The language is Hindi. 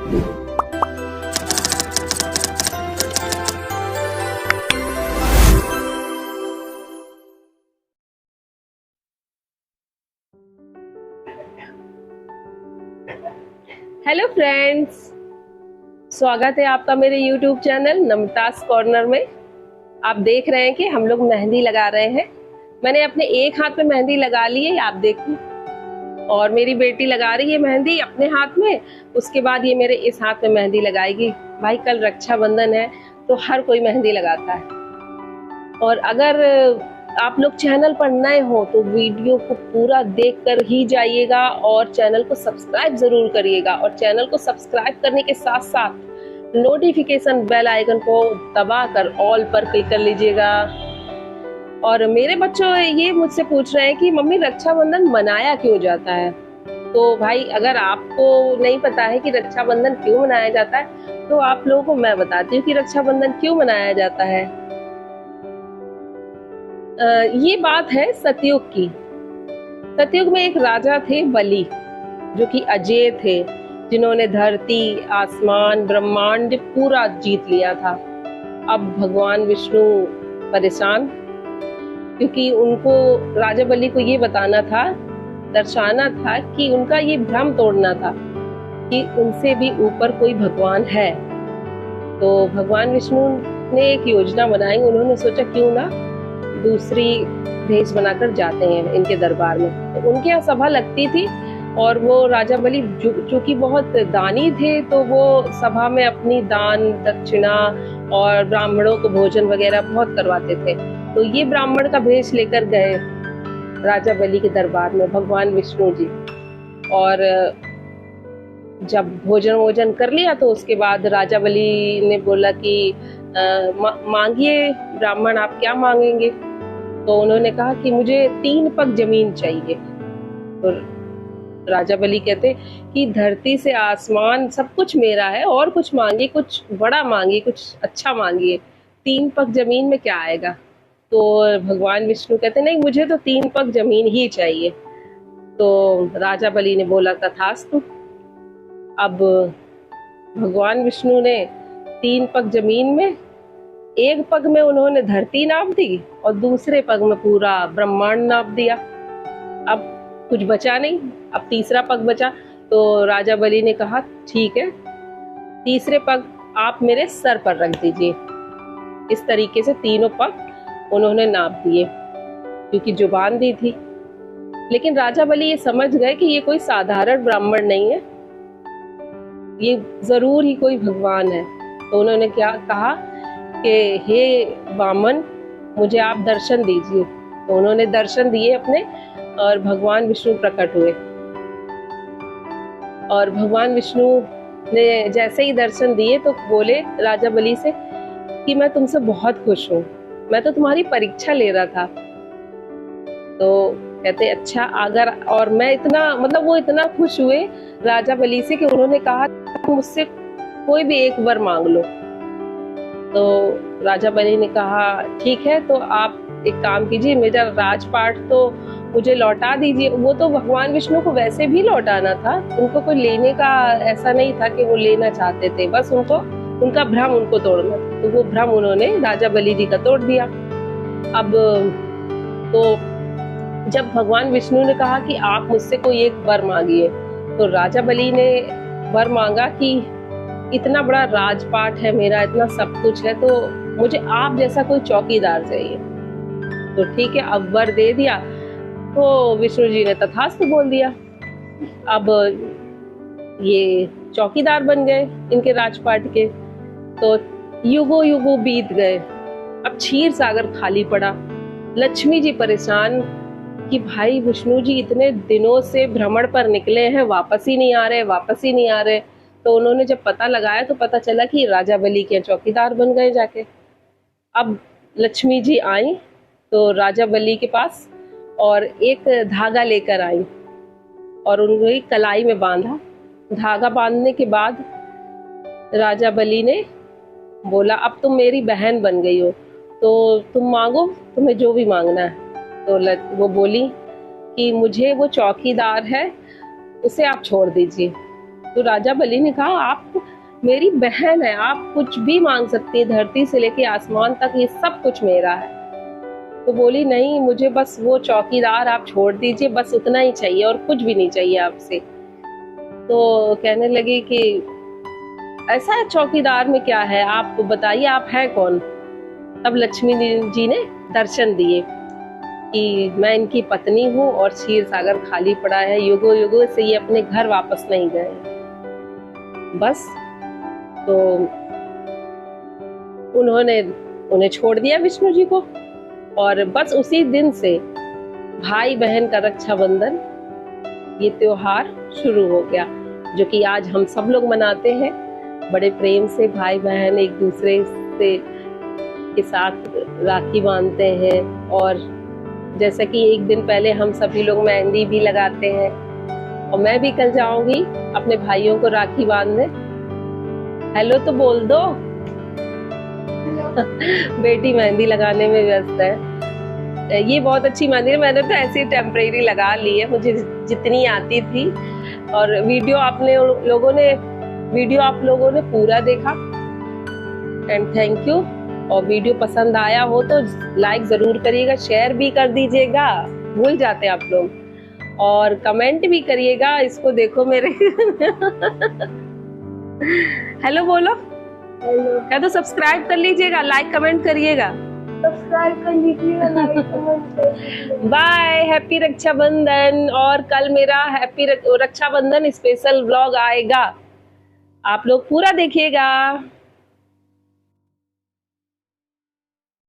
हेलो फ्रेंड्स, स्वागत है आपका मेरे YouTube चैनल नमताज कॉर्नर में। आप देख रहे हैं कि हम लोग मेहंदी लगा रहे हैं। मैंने अपने एक हाथ में मेहंदी लगा ली है, आप देखिए, और मेरी बेटी लगा रही है मेहंदी अपने हाथ में। उसके बाद ये मेरे इस हाथ में मेहंदी लगाएगी। भाई कल रक्षाबंधन है तो हर कोई मेहंदी लगाता है। और अगर आप लोग चैनल पर नए हो तो वीडियो को पूरा देखकर ही जाइएगा और चैनल को सब्सक्राइब जरूर करिएगा। और चैनल को सब्सक्राइब करने के साथ साथ नोटिफिकेशन बेल आइकन को दबाकर ऑल पर क्लिक कर लीजिएगा। और मेरे बच्चों ये मुझसे पूछ रहे हैं कि मम्मी रक्षाबंधन मनाया क्यों जाता है। तो भाई अगर आपको नहीं पता है कि रक्षाबंधन क्यों मनाया जाता है तो आप लोगों को मैं बताती हूँ कि रक्षाबंधन क्यों मनाया जाता है। ये बात है सतयुग की। सतयुग में एक राजा थे बलि, जो कि अजेय थे, जिन्होंने धरती, आसमान, ब्रह्मांड पूरा जीत लिया था। अब भगवान विष्णु परेशान, क्योंकि उनको राजा बलि को ये बताना था, दर्शाना था कि उनका ये भ्रम तोड़ना था कि उनसे भी ऊपर कोई भगवान है। तो भगवान विष्णु ने एक योजना बनाई। उन्होंने सोचा क्यों ना दूसरी भेष बनाकर जाते हैं इनके दरबार में। तो उनके यहाँ सभा लगती थी और वो राजा बलि चूंकि बहुत दानी थे तो वो सभा में अपनी दान दक्षिणा और ब्राह्मणों को भोजन वगैरह बहुत करवाते थे। तो ये ब्राह्मण का भेष लेकर गए राजा बलि के दरबार में भगवान विष्णु जी। और जब भोजन कर लिया तो उसके बाद राजा बलि ने बोला कि मांगिए ब्राह्मण, आप क्या मांगेंगे। तो उन्होंने कहा कि मुझे 3 पग जमीन चाहिए। तो राजा बलि कहते कि धरती से आसमान सब कुछ मेरा है, और कुछ मांगिए, कुछ बड़ा मांगिए, कुछ अच्छा मांगिए, 3 पग जमीन में क्या आएगा। तो भगवान विष्णु कहते नहीं, मुझे तो 3 पग जमीन ही चाहिए। तो राजा बलि ने बोला तथास्तु। अब भगवान विष्णु ने 3 पग जमीन में, एक पग में उन्होंने धरती नाप दी और दूसरे पग में पूरा ब्रह्मांड नाप दिया। अब कुछ बचा नहीं, अब तीसरा पग बचा। तो राजा बलि ने कहा ठीक है, तीसरे पग आप मेरे सर पर रख दीजिए। इस तरीके से तीनों पग उन्होंने नाप दिए, क्योंकि जुबान दी थी। लेकिन राजा बलि ये समझ गए कि ये कोई साधारण ब्राह्मण नहीं है, ये जरूर ही कोई भगवान है। तो उन्होंने क्या कहा कि हे वामन, मुझे आप दर्शन दीजिए। तो उन्होंने दर्शन दिए अपने, और भगवान विष्णु प्रकट हुए। और भगवान विष्णु ने जैसे ही दर्शन दिए तो बोले राजा बलि से कि मैं तुमसे बहुत खुश हूँ, मैं तो तुम्हारी परीक्षा ले रहा था। तो कहते अच्छा, अगर, और मैं इतना, मतलब वो इतना खुश हुए राजा बलि से कि उन्होंने कहा मुझसे कोई भी एक वर मांग लो। तो राजा बलि ने कहा ठीक है, तो आप एक काम कीजिए, मेरा राजपाट तो मुझे लौटा दीजिए। वो तो भगवान विष्णु को वैसे भी लौटाना था, उनको कोई लेने का ऐसा नहीं था कि वो लेना चाहते थे, बस उनको उनका भ्रम उनको तोड़ना। तो वो भ्रम उन्होंने राजा बलि जी का तोड़ दिया। अब तो जब भगवान विष्णु ने कहा कि आप मुझसे कोई एक वर मांगिए, तो राजा बलि ने वर मांगा कि इतना बड़ा राजपाट है मेरा, इतना सब कुछ है, तो मुझे आप जैसा कोई चौकीदार चाहिए। तो ठीक है, अब वर दे दिया। तो विष्णु जी ने तथास्तु बोल दिया। अब ये चौकीदार बन गए इनके राजपाट के। तो युगों युगों बीत गए। अब क्षीर सागर खाली पड़ा। लक्ष्मी जी परेशान कि भाई विष्णु जी इतने दिनों से भ्रमण पर निकले हैं, वापस ही नहीं आ रहे, वापस ही नहीं आ रहे। तो उन्होंने जब पता लगाया तो पता चला कि राजा बलि के चौकीदार बन गए जाके। अब लक्ष्मी जी आई तो राजा बलि के पास और एक धागा लेकर आई और उनको कलाई में बांधा। धागा बांधने के बाद राजा बलि ने बोला अब तुम मेरी बहन बन गई हो, तो तुम मांगो, तुम्हें जो भी मांगना है। तो वो बोली कि मुझे वो चौकीदार है, उसे आप छोड़ दीजिए। तो राजा बलि ने कहा आप मेरी बहन है, आप कुछ भी मांग सकती है, धरती से लेके आसमान तक ये सब कुछ मेरा है। तो बोली नहीं, मुझे बस वो चौकीदार आप छोड़ दीजिए, बस उतना ही चाहिए और कुछ भी नहीं चाहिए आपसे। तो कहने लगी कि ऐसा चौकीदार में क्या है, आप बताइए आप हैं कौन। तब लक्ष्मी जी ने दर्शन दिए कि मैं इनकी पत्नी हूँ और क्षीर सागर खाली पड़ा है, युगों युगों से ये अपने घर वापस नहीं गए। बस तो उन्होंने उन्हें छोड़ दिया विष्णु जी को, और बस उसी दिन से भाई बहन का रक्षाबंधन ये त्योहार शुरू हो गया, जो कि आज हम सब लोग मनाते हैं। बड़े प्रेम से भाई बहन एक दूसरे से के साथ राखी बांधते हैं, और जैसा कि एक दिन पहले हम सभी लोग मेहंदी भी लगाते हैं, और मैं भी कल जाऊंगी अपने भाइयों को राखी बांधने। हेलो तो बोल दो। बेटी मेहंदी लगाने में व्यस्त है। ये बहुत अच्छी मेहंदी है, मैंने तो ऐसे टेम्परेरी लगा ली है, मुझे जितनी आती थी। और वीडियो आप लोगों ने पूरा देखा, एंड थैंक यू। और वीडियो पसंद आया हो तो लाइक जरूर करिएगा, शेयर भी कर दीजिएगा, भूल जाते हैं आप लोग, और कमेंट भी करिएगा। इसको देखो मेरे हेलो बोलो। क्या तो सब्सक्राइब कर लीजिएगा, लाइक कमेंट करिएगा, सब्सक्राइब कर लीजिएगा, like comment. Bye, happy Rakshabandhan. और कल मेरा हैप्पी रक्षाबंधन स्पेशल व्लॉग आएगा, आप लोग पूरा देखिएगा।